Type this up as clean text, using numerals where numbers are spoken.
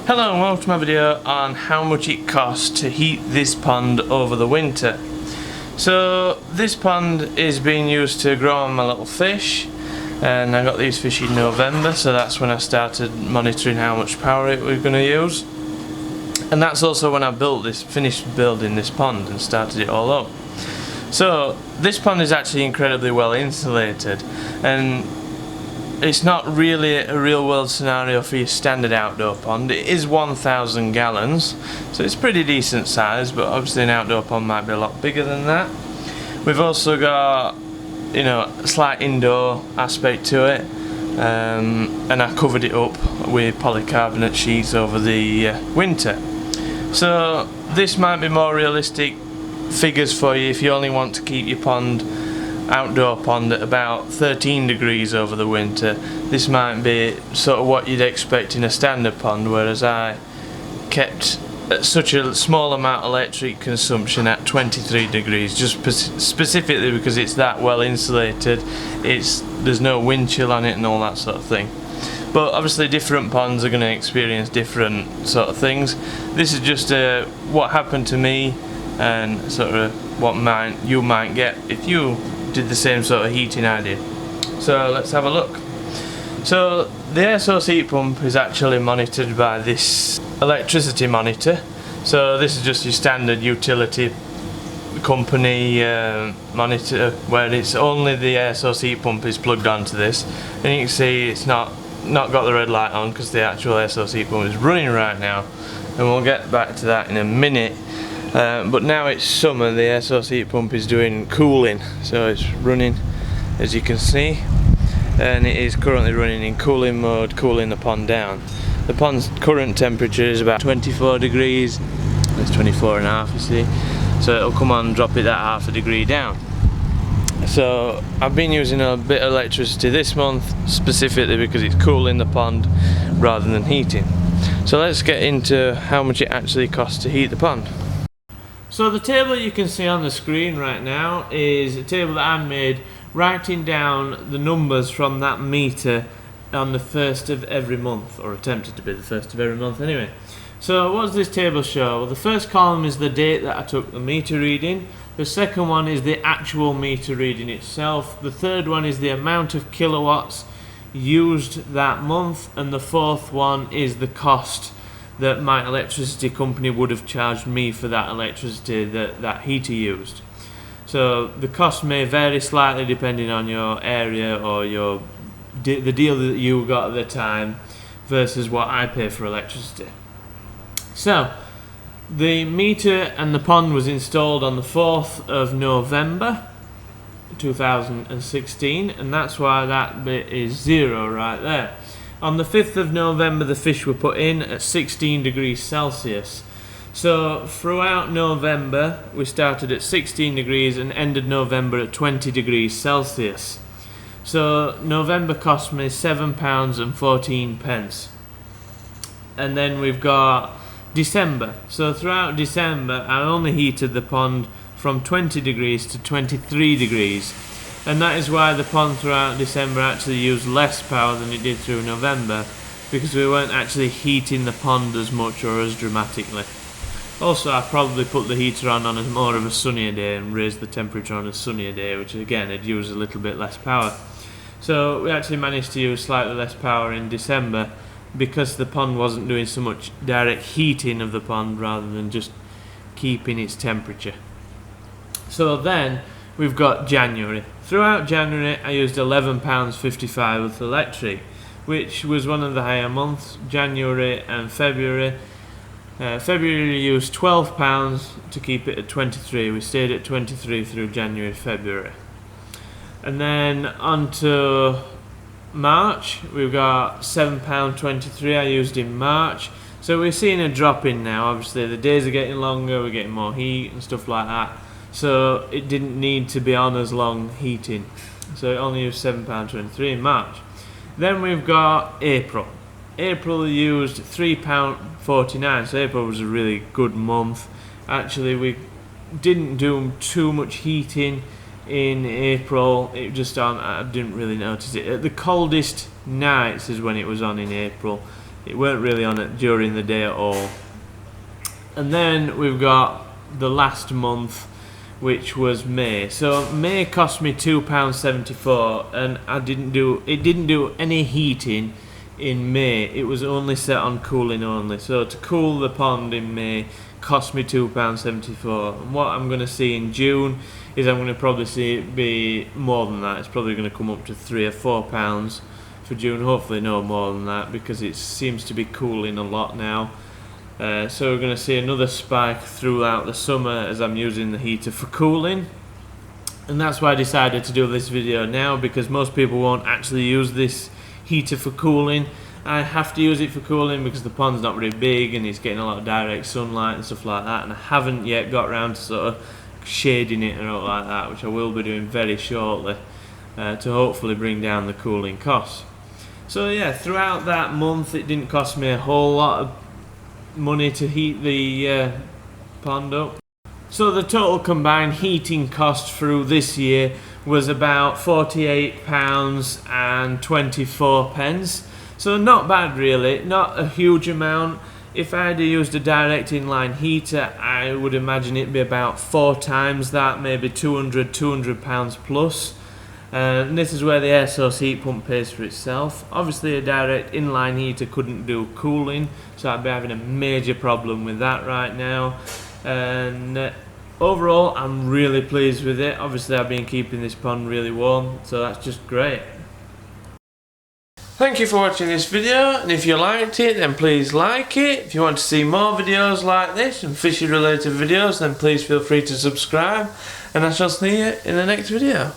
Hello and welcome to my video on how much it costs to heat this pond over the winter. So this pond is being used to grow my little fish, and I got these fish in November, so that's when I started monitoring how much power it was going to use. And that's also when I finished building this pond and started it all up. So this pond is actually incredibly well insulated, and it's not really a real world scenario for your standard outdoor pond. It is 1,000 gallons, so it's pretty decent size, but obviously an outdoor pond might be a lot bigger than that. We've also got, a slight indoor aspect to it, and I covered it up with polycarbonate sheets over the winter. So this might be more realistic figures for you if you only want to keep your outdoor pond at about 13 degrees over the winter. This might be sort of what you'd expect in a standard pond, whereas I kept such a small amount of electric consumption at 23 degrees, just specifically because it's that well insulated. There's no wind chill on it and all that sort of thing. But obviously different ponds are going to experience different sort of things. This is just what happened to me and sort of what you might get if you did the same sort of heating I did. So let's have a look. So the air source heat pump is actually monitored by this electricity monitor. So this is just your standard utility company monitor, where it's only the air source heat pump is plugged onto this, and you can see it's not got the red light on because the actual air source heat pump is running right now, and we'll get back to that in a minute. But now it's summer, the air source heat pump is doing cooling, so it's running, as you can see, and it is currently running in cooling mode, cooling the pond down. The pond's current temperature is about 24 degrees, it's 24 and a half, you see, so it'll come on and drop it that half a degree down. So I've been using a bit of electricity this month specifically because it's cooling the pond rather than heating. So let's get into how much it actually costs to heat the pond. So the table you can see on the screen right now is a table that I made writing down the numbers from that meter on the 1st of every month, or attempted to be the 1st of every month anyway. So what does this table show? Well, the first column is the date that I took the meter reading, the second one is the actual meter reading itself, the third one is the amount of kilowatts used that month, and the fourth one is the cost that my electricity company would have charged me for that electricity that heater used. So the cost may vary slightly depending on your area or the deal that you got at the time versus what I pay for electricity. So the meter and the pond was installed on the 4th of November 2016, and that's why that bit is 0 right there. On the 5th of November the fish were put in at 16 degrees Celsius. So throughout November we started at 16 degrees and ended November at 20 degrees Celsius. So November cost me £7.14. And then we've got December. So throughout December I only heated the pond from 20 degrees to 23 degrees. And that is why the pond throughout December actually used less power than it did through November, because we weren't actually heating the pond as much or as dramatically. Also, I probably put the heater on a more of a sunnier day and raised the temperature on a sunnier day, which again would use a little bit less power. So we actually managed to use slightly less power in December because the pond wasn't doing so much direct heating of the pond rather than just keeping its temperature. So then we've got January. Throughout January I used £11.55 with electric, which was one of the higher months. January and February. February used £12 to keep it at 23. We stayed at 23 through January, February. And then on to March, we've got £7.23 I used in March. So we're seeing a drop in now. Obviously the days are getting longer, we're getting more heat and stuff like that. So it didn't need to be on as long heating. So it only used £7.23 in March. Then we've got April. April used £3.49, so April was a really good month. Actually we didn't do too much heating in April. It just I didn't really notice it. At the coldest nights is when it was on in April, it weren't really on it during the day at all. And then we've got the last month, which was May. So May cost me £2.74, and it didn't do any heating in May. It was only set on cooling only. So to cool the pond in May cost me £2.74. And what I'm going to see in June is I'm going to probably see it be more than that. It's probably going to come up to £3 or £4 for June. Hopefully no more than that, because it seems to be cooling a lot now. So we're going to see another spike throughout the summer as I'm using the heater for cooling. And that's why I decided to do this video now, because most people won't actually use this heater for cooling. I have to use it for cooling because the pond's not very big and it's getting a lot of direct sunlight and stuff like that, and I haven't yet got around to sort of shading it or like that, which I will be doing very shortly, to hopefully bring down the cooling costs. So yeah, throughout that month it didn't cost me a whole lot of money to heat the pond up. So the total combined heating cost through this year was about £48.24. So not bad really, not a huge amount. If I had used a direct inline heater, I would imagine it'd be about 4 times that, maybe £200 plus. And this is where the air source heat pump pays for itself. Obviously a direct inline heater couldn't do cooling, so I'd be having a major problem with that right now. And overall I'm really pleased with it. Obviously I've been keeping this pond really warm, so that's just great. Thank you for watching this video, and if you liked it then please like it. If you want to see more videos like this and fishing related videos then please feel free to subscribe, and I shall see you in the next video.